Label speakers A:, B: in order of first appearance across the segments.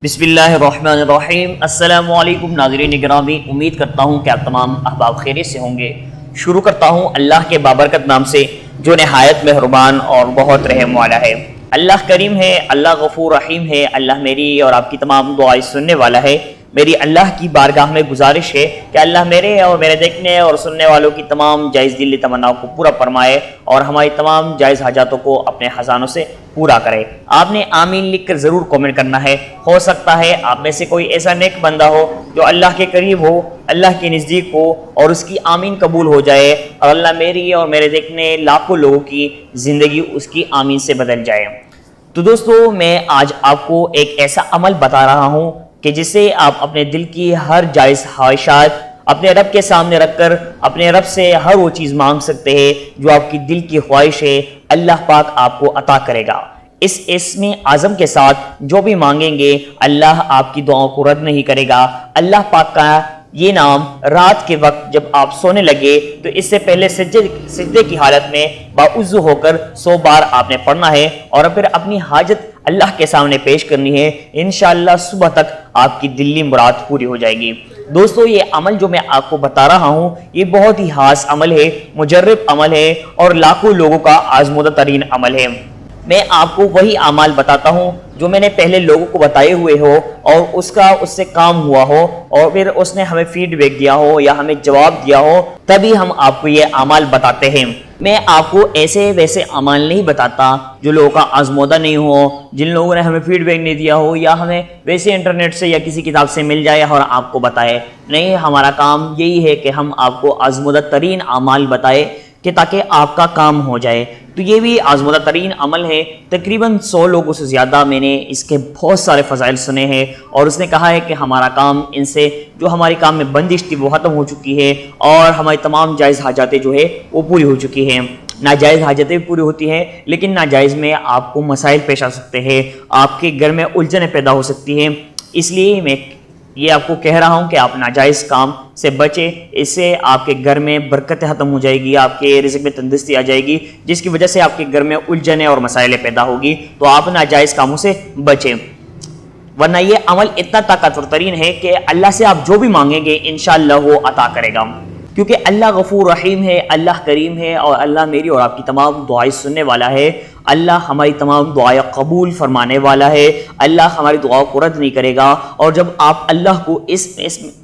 A: بسم اللہ الرحمن الرحیم۔ السلام علیکم ناظرین گرامی، امید کرتا ہوں کہ آپ تمام احباب خیریت سے ہوں گے۔ شروع کرتا ہوں اللہ کے بابرکت نام سے جو نہایت مہربان اور بہت رحم والا ہے۔ اللہ کریم ہے، اللہ غفور رحیم ہے، اللہ میری اور آپ کی تمام دعائیں سننے والا ہے۔ میری اللہ کی بارگاہ میں گزارش ہے کہ اللہ میرے اور میرے دیکھنے اور سننے والوں کی تمام جائز دلی تمناؤں کو پورا فرمائے اور ہماری تمام جائز حاجاتوں کو اپنے خزانوں سے پورا کرے۔ آپ نے آمین لکھ کر ضرور کامنٹ کرنا ہے۔ ہو سکتا ہے آپ میں سے کوئی ایسا نیک بندہ ہو جو اللہ کے قریب ہو، اللہ کے نزدیک ہو اور اس کی آمین قبول ہو جائے اور اللہ میری اور میرے دیکھنے لاکھوں لوگوں کی زندگی اس کی آمین سے بدل جائے۔ تو دوستو، میں آج آپ کو ایک ایسا عمل بتا رہا ہوں کہ جسے آپ اپنے دل کی ہر جائز خواہشات اپنے رب کے سامنے رکھ کر اپنے رب سے ہر وہ چیز مانگ سکتے ہیں جو آپ کی دل کی خواہش ہے، اللہ پاک آپ کو عطا کرے گا۔ اس اسم اعظم کے ساتھ جو بھی مانگیں گے اللہ آپ کی دعاؤں کو رد نہیں کرے گا۔ اللہ پاک کا یہ نام رات کے وقت جب آپ سونے لگے تو اس سے پہلے سجدے کی حالت میں باوضو ہو کر 100 بار آپ نے پڑھنا ہے اور پھر اپنی حاجت اللہ کے سامنے پیش کرنی ہے۔ انشاءاللہ صبح تک آپ کی دلی مراد پوری ہو جائے گی۔ دوستو، یہ عمل جو میں آپ کو بتا رہا ہوں یہ بہت ہی خاص عمل ہے، مجرب عمل ہے اور لاکھوں لوگوں کا آزمودہ ترین عمل ہے۔ میں آپ کو وہی اعمال بتاتا ہوں جو میں نے پہلے لوگوں کو بتائے ہوئے ہو اور اس سے کام ہوا ہو اور پھر اس نے ہمیں فیڈ بیک دیا ہو یا ہمیں جواب دیا ہو، تبھی ہم آپ کو یہ اعمال بتاتے ہیں۔ میں آپ کو ایسے ویسے اعمال نہیں بتاتا جو لوگوں کا آزمودہ نہیں ہو، جن لوگوں نے ہمیں فیڈ بیک نہیں دیا ہو یا ہمیں ویسے انٹرنیٹ سے یا کسی کتاب سے مل جائے اور آپ کو بتائے۔ نہیں، ہمارا کام یہی ہے کہ ہم آپ کو آزمودہ ترین اعمال بتائے کہ تاکہ آپ کا کام ہو جائے۔ تو یہ بھی آزمودہ ترین عمل ہے۔ تقریباً 100 لوگوں سے زیادہ میں نے اس کے بہت سارے فضائل سنے ہیں اور اس نے کہا ہے کہ ہمارا کام ان سے جو ہماری کام میں بندش تھی وہ ختم ہو چکی ہے اور ہماری تمام جائز حاجاتیں جو ہے وہ پوری ہو چکی ہیں۔ ناجائز حاجتیں بھی پوری ہوتی ہیں لیکن ناجائز میں آپ کو مسائل پیش آ سکتے ہیں، آپ کے گھر میں الجھنیں پیدا ہو سکتی ہیں۔ اس لیے میں یہ آپ کو کہہ رہا ہوں کہ آپ ناجائز کام سے بچیں، اس سے آپ کے گھر میں برکتیں ختم ہو جائے گی، آپ کے رزق میں تندرستی آ جائے گی جس کی وجہ سے آپ کے گھر میں الجھنیں اور مسائل پیدا ہوگی۔ تو آپ ناجائز کاموں سے بچیں، ورنہ یہ عمل اتنا طاقتور ترین ہے کہ اللہ سے آپ جو بھی مانگیں گے انشاءاللہ وہ عطا کرے گا، کیونکہ اللہ غفور رحیم ہے، اللہ کریم ہے اور اللہ میری اور آپ کی تمام دعائیں سننے والا ہے۔ اللہ ہماری تمام دعائیں قبول فرمانے والا ہے، اللہ ہماری دعاؤں کو رد نہیں کرے گا۔ اور جب آپ اللہ کو اس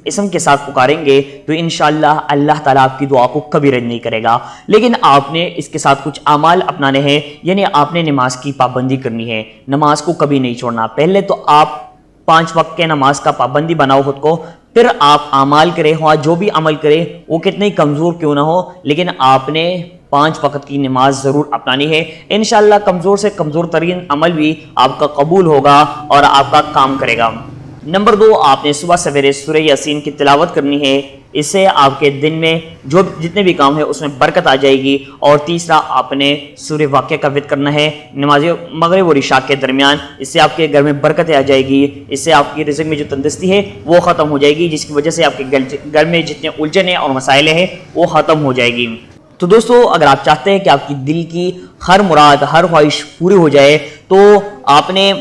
A: اسم کے ساتھ پکاریں گے تو انشاءاللہ اللہ تعالیٰ آپ کی دعا کو کبھی رد نہیں کرے گا۔ لیکن آپ نے اس کے ساتھ کچھ اعمال اپنانے ہیں، یعنی آپ نے نماز کی پابندی کرنی ہے، نماز کو کبھی نہیں چھوڑنا۔ پہلے تو آپ 5 وقت کے نماز کا پابندی بناؤ خود کو، پھر آپ اعمال کریں، ہوا جو بھی عمل کریں وہ کتنے کمزور کیوں نہ ہو لیکن آپ نے 5 وقت کی نماز ضرور اپنانی ہے۔ انشاءاللہ کمزور سے کمزور ترین عمل بھی آپ کا قبول ہوگا اور آپ کا کام کرے گا۔ نمبر 2، آپ نے صبح سویرے سورہ یاسین کی تلاوت کرنی ہے، اس سے آپ کے دن میں جو جتنے بھی کام ہیں اس میں برکت آ جائے گی۔ اور تیسرا، آپ نے سورہ واقعہ کا ورد کرنا ہے نماز مغرب اور عشاء کے درمیان، اس سے آپ کے گھر میں برکتیں آ جائے گی، اس سے آپ کی رزق میں جو تندرستی ہے وہ ختم ہو جائے گی جس کی وجہ سے آپ کے گھر میں جتنے الجھنیں اور مسائل ہیں وہ ختم ہو جائے گی۔ تو دوستو، اگر آپ چاہتے ہیں کہ آپ کی دل کی ہر مراد ہر خواہش پوری ہو جائے تو آپ نے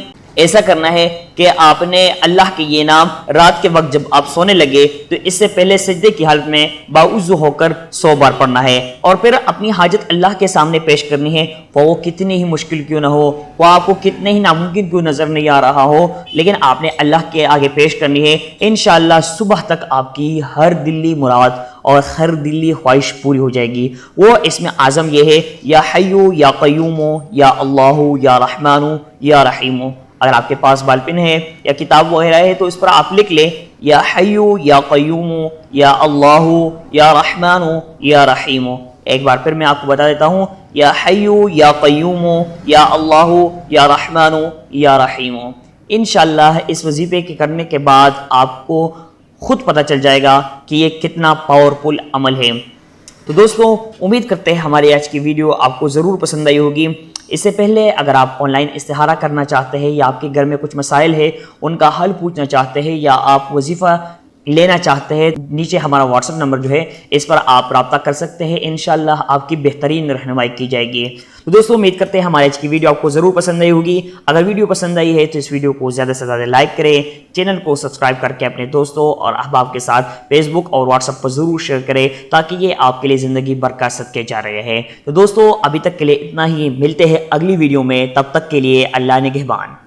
A: ایسا کرنا ہے کہ آپ نے اللہ کے یہ نام رات کے وقت جب آپ سونے لگے تو اس سے پہلے سجدے کی حالت میں باوضو ہو کر 100 بار پڑھنا ہے اور پھر اپنی حاجت اللہ کے سامنے پیش کرنی ہے، وہ کتنی ہی مشکل کیوں نہ ہو، وہ آپ کو کتنے ہی ناممکن کیوں نظر نہیں آ رہا ہو، لیکن آپ نے اللہ کے آگے پیش کرنی ہے۔ انشاءاللہ صبح تک آپ کی ہر دلی مراد اور ہر دلی خواہش پوری ہو جائے گی۔ وہ اسم اعظم یہ ہے، یا حیو یا قیوم یا اللہ یا رحمان یا رحیم۔ اگر آپ کے پاس بال پن ہے یا کتاب وغیرہ ہے تو اس پر آپ لکھ لیں، یا حیو یا قیوم یا اللہ یا رحمان یا رحیم۔ ایک بار پھر میں آپ کو بتا دیتا ہوں، یا حیو یا قیوم یا اللہ یا رحمان یا رحیم۔ انشاءاللہ اس وظیفے کے کرنے کے بعد آپ کو خود پتہ چل جائے گا کہ یہ کتنا پاورفل عمل ہے۔ تو دوستو، امید کرتے ہیں ہماری آج کی ویڈیو آپ کو ضرور پسند آئی ہوگی۔ اس سے پہلے اگر آپ آن لائن استخارہ کرنا چاہتے ہیں یا آپ کے گھر میں کچھ مسائل ہے ان کا حل پوچھنا چاہتے ہیں یا آپ وظیفہ لینا چاہتے ہیں نیچے ہمارا واٹس ایپ نمبر جو ہے اس پر آپ رابطہ کر سکتے ہیں، انشاءاللہ آپ کی بہترین رہنمائی کی جائے گی۔ تو دوستو امید کرتے ہیں ہمارے آج کی ویڈیو آپ کو ضرور پسند آئی ہوگی۔ اگر ویڈیو پسند آئی ہے تو اس ویڈیو کو زیادہ سے زیادہ لائک کریں، چینل کو سبسکرائب کر کے اپنے دوستوں اور احباب کے ساتھ فیس بک اور واٹس ایپ پر ضرور شیئر کریں تاکہ یہ آپ کے لیے زندگی بھر کا صدقے جا رہے ہیں۔ تو دوستو ابھی تک کے لیے اتنا ہی، ملتے ہیں اگلی ویڈیو میں، تب تک کے لیے اللہ نگہبان۔